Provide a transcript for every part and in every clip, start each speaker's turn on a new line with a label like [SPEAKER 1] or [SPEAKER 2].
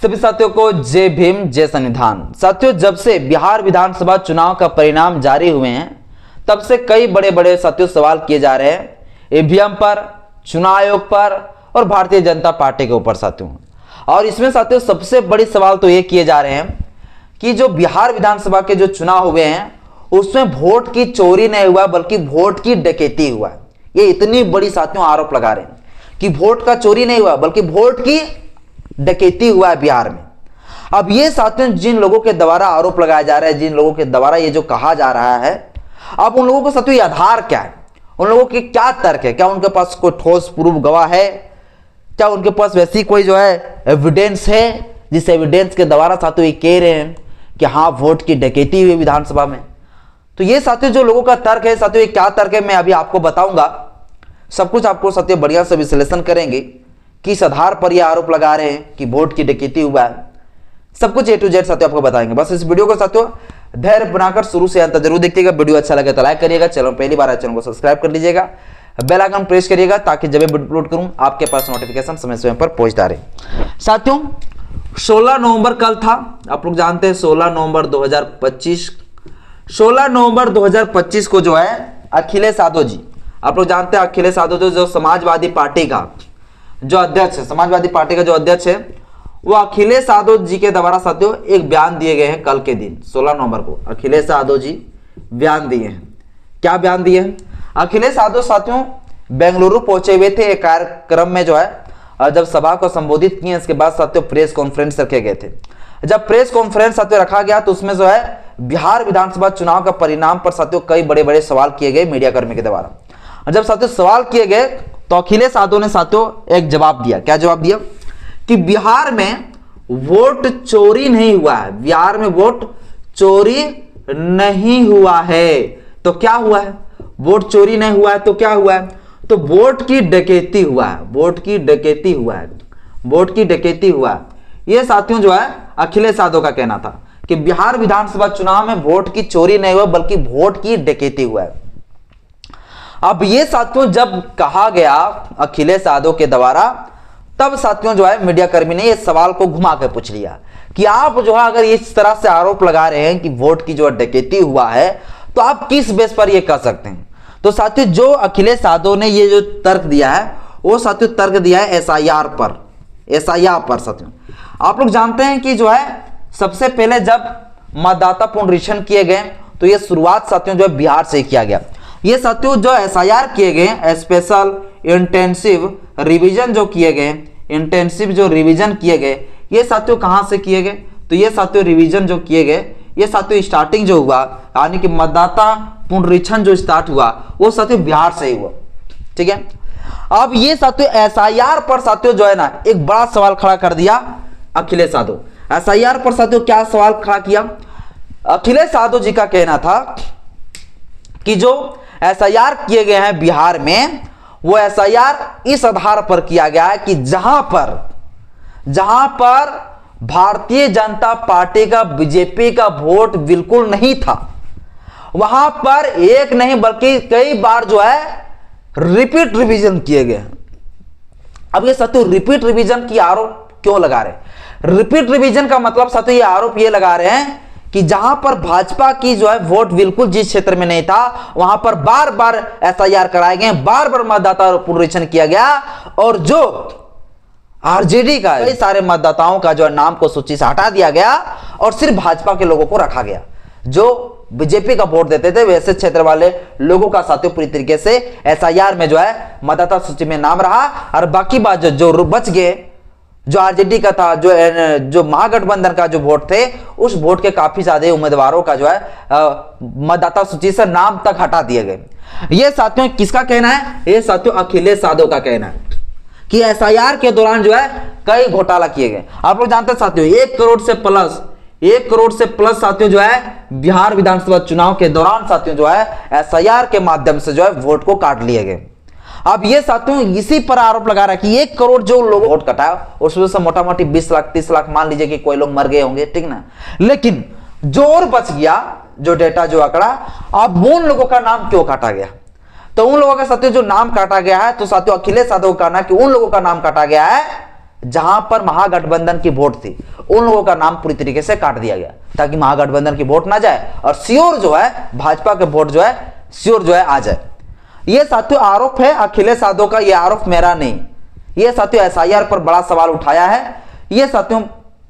[SPEAKER 1] सभी साथियों को जय भीम जय संविधान। साथियों, जब से बिहार विधानसभा चुनाव का परिणाम जारी हुए हैं तब से कई बड़े बड़े साथियों सवाल किए जा रहे हैं ईवीएम पर, चुनाव आयोग पर और भारतीय जनता पार्टी के ऊपर साथियों। और इसमें साथियों सबसे बड़ी सवाल तो ये किए जा रहे हैं कि जो बिहार विधानसभा के जो चुनाव हुए हैं उसमें वोट की चोरी नहीं हुआ बल्कि वोट की डकैती हुआ। ये इतनी बड़ी साथियों आरोप लगा रहे हैं कि वोट का चोरी नहीं हुआ बल्कि वोट की डकैती हुआ है बिहार में। अब ये साथियों जिन लोगों के द्वारा आरोप लगाया जा रहा है, जिन लोगों के द्वारा ये जो कहा जा रहा है, अब उन लोगों को साथियों आधार क्या है, उन लोगों के क्या तर्क है, क्या उनके पास कोई ठोस प्रूफ गवाह है, क्या उनके पास वैसी कोई जो है एविडेंस है जिस एविडेंस के द्वारा साथियों ये कह रहे हैं कि हाँ वोट की डकैती हुई विधानसभा में। तो ये साथियों जो लोगों का तर्क है साथियों, ये क्या तर्क है मैं अभी आपको बताऊंगा। सब कुछ आपको साथियों बढ़िया से विश्लेषण करेंगे किस आधार पर ये आरोप लगा रहे हैं कि वोट की डकैती हुआ है। सब कुछ ए टू जेड साथियों आपको बताएंगे। बस इस वीडियो को साथियों धैर्य बनाकर शुरू से अंत जरूर देखिएगा। वीडियो अच्छा लगे तो लाइक करिएगा, चैनल पहली बार आए चैनल को सब्सक्राइब कर लीजिएगा, बेल आइकन प्रेस करिएगा ताकि जब वीडियो अपलोड करूं आपके पास नोटिफिकेशन समय समय पर पहुंचता रहे। साथियों 16 नवंबर कल था, आप लोग जानते हैं 16 नवंबर 2025। 16 नवंबर 2025 को जो है अखिलेश यादव जी, आप लोग जानते हैं अखिलेश यादव जो समाजवादी पार्टी का जो अध्यक्ष है, समाजवादी पार्टी का जो अध्यक्ष है वो अखिलेश यादव जी के द्वारा साथियों एक बयान दिए गए हैं। कल के दिन 16 नवंबर को अखिलेश यादव जी बयान दिए हैं। क्या बयान दिए हैं? अखिलेश यादव साथियों बेंगलुरु पहुंचे हुए थे एक कार्यक्रम में जो है, जब सभा को संबोधित किए इसके बाद साथियों प्रेस कॉन्फ्रेंस रखे गए थे। जब प्रेस कॉन्फ्रेंस साथियों रखा गया तो उसमें जो है बिहार विधानसभा चुनाव का परिणाम पर साथियों कई बड़े बड़े सवाल किए गए मीडिया कर्मी के द्वारा। जब साथियों सवाल किए गए तो अखिलेश यादव ने साथियों एक जवाब दिया। क्या जवाब दिया? कि बिहार में वोट चोरी नहीं हुआ है, बिहार में वोट चोरी नहीं हुआ है। तो क्या हुआ है? वोट चोरी नहीं हुआ है तो क्या हुआ है? तो वोट की डकैती हुआ है, वोट की डकैती हुआ है, वोट की डकैती हुआ है। यह साथियों जो है अखिलेश यादव का कहना था कि बिहार विधानसभा चुनाव में वोट की चोरी नहीं हुआ बल्कि वोट की डकैती हुआ है। अब ये साथियों जब कहा गया अखिलेश यादव के द्वारा तब साथियों जो है मीडिया कर्मी ने इस सवाल को घुमा कर पूछ लिया कि आप जो है अगर इस तरह से आरोप लगा रहे हैं कि वोट की जो डकैती हुआ है तो आप किस बेस पर ये कह सकते हैं? तो साथियों जो अखिलेश यादव ने ये जो तर्क दिया है वो साथियों तर्क दिया है एसआईआर पर। एसआईआर पर साथियों आप लोग जानते हैं कि जो है सबसे पहले जब मतदाता पुनरीक्षण किए गए तो ये शुरुआत साथियों जो है बिहार से किया गया। ये साथियों जो एसआईआर किए गए, स्पेशल इंटेंसिव रिवीजन जो किए गए, इंटेंसिव जो रिवीजन किए गए, ये साथियों कहां से किए गए? तो ये साथियों रिवीजन जो किए गए ये साथियों स्टार्टिंग जो हुआ यानी कि मतदाता पुनरीक्षण जो स्टार्ट हुआ वो साथियों बिहार से ही हुआ। ठीक है, अब ये साथियों एसआईआर पर साथियों जो है ना एक बड़ा सवाल खड़ा कर दिया अखिलेश यादव। एसआईआर पर साथियों क्या सवाल खड़ा किया? अखिलेश यादव जी का कहना था कि जो एसआईआर किए गए हैं बिहार में वो एसआईआर इस आधार पर किया गया है कि जहां पर भारतीय जनता पार्टी का बीजेपी का वोट बिल्कुल नहीं था वहां पर एक नहीं बल्कि कई बार जो है रिपीट रिवीजन किए गए। अब ये साथियों रिपीट रिवीजन की आरोप क्यों लगा रहे हैं? रिपीट रिवीजन का मतलब साथियों ये आरोप ये लगा रहे हैं कि जहां पर भाजपा की जो है वोट बिल्कुल जिस क्षेत्र में नहीं था वहां पर बार बार एसआईआर कराए गए, बार बार मतदाता पुनरीक्षण किया गया और जो आरजेडी का कई सारे मतदाताओं का जो नाम को सूची से हटा दिया गया और सिर्फ भाजपा के लोगों को रखा गया। जो बीजेपी का वोट देते थे वैसे क्षेत्र वाले लोगों का साथियों पूरी तरीके से एसआईआर में जो है मतदाता सूची में नाम रहा और बाकी बात जो बच गए जो आरजेडी का था, जो महागठबंधन का जो वोट थे उस वोट के काफी ज्यादा उम्मीदवारों का जो है मतदाता सूची से नाम तक हटा दिए गए। ये साथियों किसका कहना है? ये साथियों अखिलेश यादव का कहना है कि एसआईआर के दौरान जो है कई घोटाला किए गए। आप लोग जानते हैं साथियों 1 करोड़ से प्लस साथियों जो है बिहार विधानसभा चुनाव के दौरान साथियों जो है एसआईआर के माध्यम से जो है वोट को काट लिए गए। अब ये साथियों इसी पर आरोप लगा रहा है कि 1 करोड़ जो लोग वोट कटा उसमें से मोटा मोटी 20 लाख 30 लाख मान लीजिए कि कोई लोग मर गए होंगे, ठीक ना, लेकिन जो और बच गया जो डेटा जो आंकड़ा, अब उन लोगों का नाम क्यों काटा गया? तो उन लोगों का साथियों जो नाम काटा गया है तो साथियों अखिलेश यादव का कहना कि उन लोगों का नाम काटा गया है जहां पर महागठबंधन की वोट थी उन लोगों का नाम पूरी तरीके से काट दिया गया ताकि महागठबंधन की वोट ना जाए और श्योर जो है भाजपा के वोट जो है श्योर जो है आ जाए। ये साथियों आरोप है अखिलेश यादव का, ये आरोप मेरा नहीं। ये साथियों एसआईआर पर बड़ा सवाल उठाया है। ये साथियों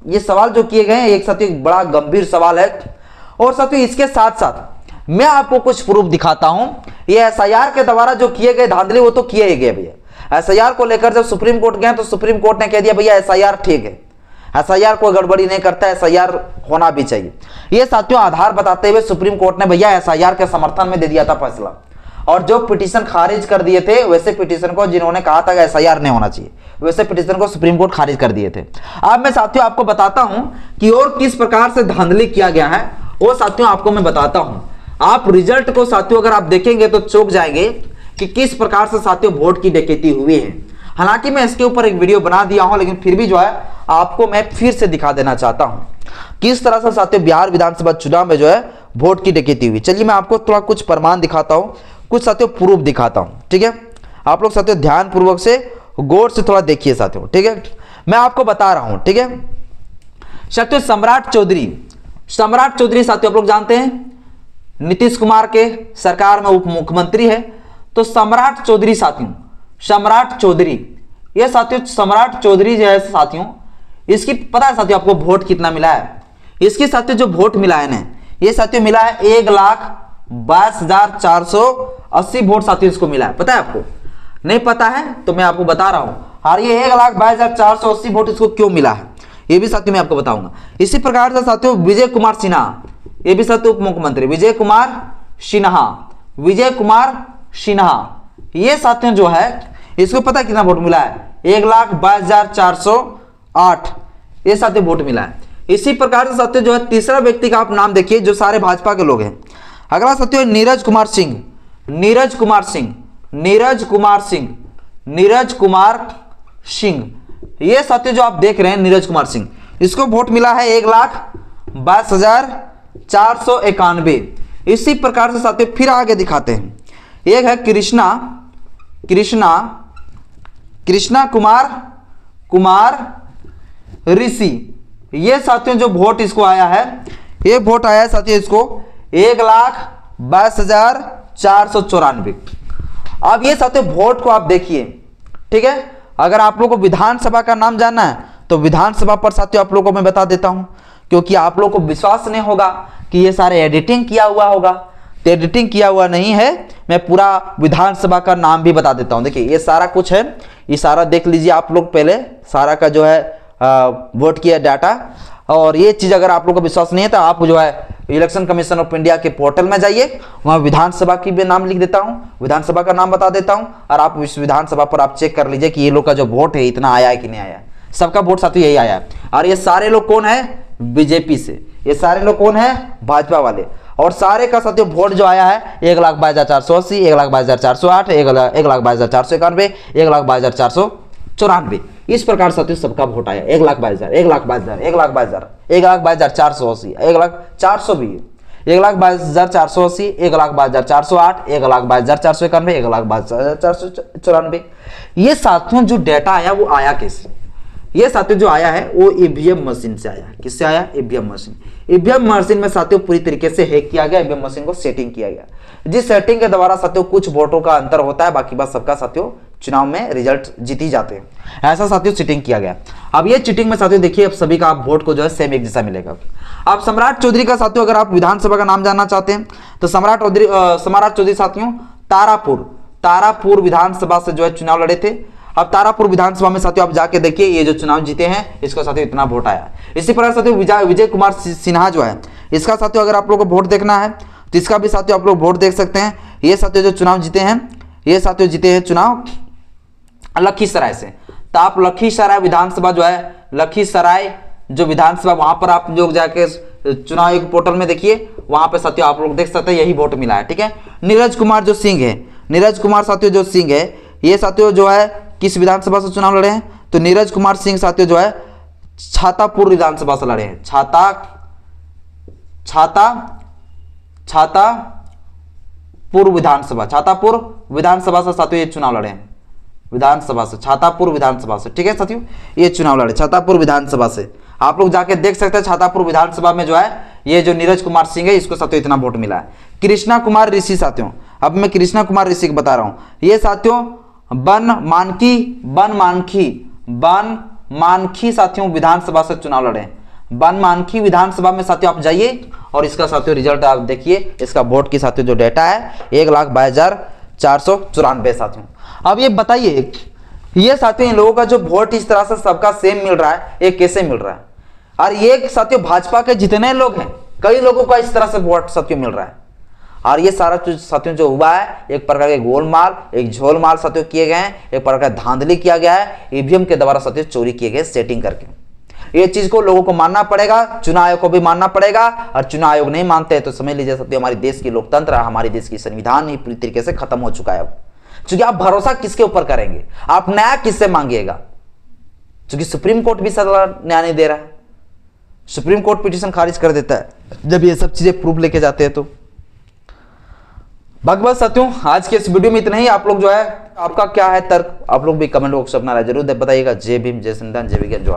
[SPEAKER 1] ये सवाल जो किए गए हैं एक साथियों एक बड़ा गंभीर सवाल है। और साथियों इसके साथ साथ मैं आपको कुछ प्रूफ दिखाता हूं। ये एसआईआर के द्वारा जो किए गए धांधली वो तो किए ही गए भैया। एसआईआर को लेकर जब सुप्रीम कोर्ट गए तो सुप्रीम कोर्ट ने कह दिया भैया एसआईआर ठीक है, एसआईआर कोई गड़बड़ी नहीं करता, एसआईआर होना भी चाहिए। ये साथियों आधार बताते हुए सुप्रीम कोर्ट ने भैया एसआईआर के समर्थन में दे दिया था फैसला। और जो पिटीशन खारिज कर दिए थे वैसे पिटीशन को जिन्होंने कहा था कि एसआईआर नहीं होना चाहिए वैसे पिटीशन को सुप्रीम कोर्ट खारिज कर दिए थे। अब मैं साथियों आपको बताता हूं कि और किस प्रकार से धांधली किया गया है वो साथियों आपको मैं बताता हूं। आप रिजल्ट को साथियों अगर आप देखेंगे तो चौंक जाएंगे कि किस प्रकार से साथियों वोट की डकैती हुई है। हालांकि मैं इसके ऊपर एक वीडियो बना दिया हूं लेकिन फिर भी जो है आपको मैं फिर से दिखा देना चाहता हूं किस तरह से साथियों बिहार विधानसभा चुनाव में जो है वोट की डकैती हुई। चलिए मैं आपको थोड़ा कुछ प्रमाण दिखाता हूं, कुछ साथियों प्रूफ दिखाता हूं, ठीक है। आप लोग साथियों ध्यान पूर्वक से गौर से थोड़ा देखिए साथियों, ठीक है। मैं आपको बता रहा हूं, ठीक है। साथियों सम्राट चौधरी साथियों आप लोग जानते हैं नीतीश कुमार के सरकार में उप मुख्यमंत्री है। तो सम्राट चौधरी ये साथियों सम्राट चौधरी जो है साथियों इसकी पता है साथियों आपको वोट कितना मिला है? इसकी साथियों जो वोट मिला है ना ये साथियों मिला है 1,22,480 वोट साथियों इसको मिला है। पता है आपको? नहीं पता है तो मैं आपको बता रहा हूं। और ये 1,22,480 वोट इसको क्यों मिला है ये भी साथियों मैं आपको बताऊंगा। इसी प्रकार से साथियों विजय कुमार सिन्हा, ये भी साथियों उप मुख्यमंत्री विजय कुमार सिन्हा ये साथियों जो है इसको पता है कितना वोट मिला है? 1,22,408 ये साथियों वोट मिला है। इसी प्रकार से साथियों जो है तीसरा व्यक्ति का आप नाम देखिए जो सारे भाजपा के लोग हैं। अगला साथियों नीरज कुमार सिंह ये साथियों जो आप देख रहे हैं नीरज कुमार सिंह इसको वोट मिला है 1,22,491। इसी प्रकार से साथियों फिर आगे दिखाते हैं। एक है कृष्णा कुमार ऋषि ये साथियों जो वोट इसको आया है ये वोट आया है साथियों इसको 1,22,494। अब ये साथियों वोट को आप देखिए, ठीक है। अगर आप लोगों को विधानसभा का नाम जानना है तो विधानसभा पर साथियों आप लोगों को मैं बता देता हूं क्योंकि आप लोगों को विश्वास नहीं होगा कि ये सारे एडिटिंग किया हुआ होगा। तो एडिटिंग किया हुआ नहीं है, मैं पूरा विधानसभा का नाम भी बता देता हूं। देखिए ये सारा कुछ है, ये सारा देख लीजिए आप लोग पहले सारा का जो है वोट किया डाटा। और ये चीज अगर आप लोगों को विश्वास नहीं है तो आप जो है इलेक्शन कमीशन ऑफ इंडिया के पोर्टल में जाइए, वहां विधानसभा की भी नाम लिख देता हूं, विधानसभा का नाम बता देता हूं और आप इस विधानसभा पर आप चेक कर लीजिए कि ये लोग का जो वोट है इतना आया है कि नहीं आया। सबका वोट साथियों यही आया है। और ये सारे लोग कौन है? बीजेपी से। ये सारे लोग कौन है? भाजपा वाले। और सारे का साथियों वोट जो आया है 1,22,480, 1,22,408, 1,22,491, 1,22,494। इस प्रकार साथियों सबका वोट आया 1,22,000, 1,22,000, 1,22,000, 1,22,480, 1,04,000 भी, 1,22,480, 1,22,408, 1,22,491, 1,22,494। ये साथियों जो डेटा आया वो आया कैसे? ये साथियों जो आया है वो ईवीएम मशीन से आया। किससे आया? EVM machine. ईवीएम मशीन में साथियों पूरी तरीके से हैक किया गया, ईवीएम मशीन को सेटिंग किया गया, जिस सेटिंग के द्वारा साथियों कुछ वोटों का अंतर होता है, बाकी बात सबका साथियों चुनाव में रिजल्ट जीती जाते हैं। ऐसा साथियों चीटिंग किया गया। अब ये चीटिंग में साथियों देखिए अब सभी का आप वोट को जो है सेम एक जैसा मिलेगा। अब सम्राट चौधरी का साथियों अगर आप विधानसभा का नाम जानना चाहते हैं तो सम्राट चौधरी साथियों तारापुर विधानसभा से जो है चुनाव लड़े थे। अब तारापुर विधानसभा में साथियों आप जाके देखिए ये जो चुनाव जीते हैं इसको साथियों इतना वोट आया। इसी प्रकार साथियों विजय कुमार सिन्हा जो है इसका साथियों अगर आप लोगों को वोट देखना है तो इसका भी साथियों आप लोग वोट देख सकते हैं। ये साथियों जो चुनाव जीते हैं ये साथियों जीते हैं चुनाव लखीसराय से। तो आप लखीसराय विधानसभा जो है लखीसराय जो विधानसभा वहां पर आप लोग जाके चुनाव एक पोर्टल में देखिए, वहां पे साथियों आप लोग देख सकते हैं यही वोट मिला है। ठीक है। नीरज कुमार साथियों जो सिंह है ये साथियों जो है किस विधानसभा से चुनाव लड़े हैं? तो नीरज कुमार सिंह साथियों जो है छातापुर विधानसभा से लड़े हैं। छातापुर विधानसभा से साथियों ये चुनाव लड़े हैं। विधानसभा से, छातापुर विधानसभा से, ठीक है साथियों, ये चुनाव लड़े छातापुर विधानसभा से। आप लोग जाके देख सकते हैं छातापुर विधानसभा में जो है ये जो नीरज कुमार सिंह है इसको साथियों इतना वोट मिला है। कृष्णा कुमार ऋषि साथियों, अब मैं कृष्णा कुमार ऋषि को बता रहा हूं, ये साथियों बनमानखी साथियों विधानसभा से चुनाव लड़े। बनमानखी विधानसभा में साथियों आप जाइए और इसका साथियों रिजल्ट आप देखिए, इसका वोट की साथियों जो डेटा है 1,22,494 साथियों। अब ये बताइए, ये साथियों इन लोगों का जो वोट इस तरह से सबका सेम मिल रहा है, ये कैसे मिल रहा है? और ये साथियों भाजपा के जितने लोग हैं, कई लोगों का इस तरह से वोट साथियों मिल रहा है। और ये सारा साथियों जो हुआ है, एक प्रकार के गोलमाल, एक झोलमाल साथियों किए गए हैं, एक प्रकार का धांधली किया गया है, ईवीएम के द्वारा साथियों चोरी किए गए सेटिंग करके। ये चीज को लोगों को मानना पड़ेगा, चुनाव आयोग को भी मानना पड़ेगा। और चुनाव आयोग नहीं मानते तो समझ लीजिए साथियों हमारे देश की लोकतंत्र, हमारे देश की संविधान ही पूरी तरीके से खत्म हो चुका है अब। क्योंकि आप भरोसा किसके ऊपर करेंगे, आप न्याय किससे मांगिएगा? क्योंकि सुप्रीम कोर्ट भी सदा न्याय नहीं दे रहा है, सुप्रीम कोर्ट पिटीशन खारिज कर देता है जब ये सब चीजें प्रूफ लेके जाते हैं। तो बस साथियों आज के इस वीडियो में इतना ही। आप लोग जो है आपका क्या है तर्क, आप लोग भी कमेंट बॉक्स में अपना राय जरूर बताइएगा। जय भीम, जय संविधान, जय विज्ञान, जय।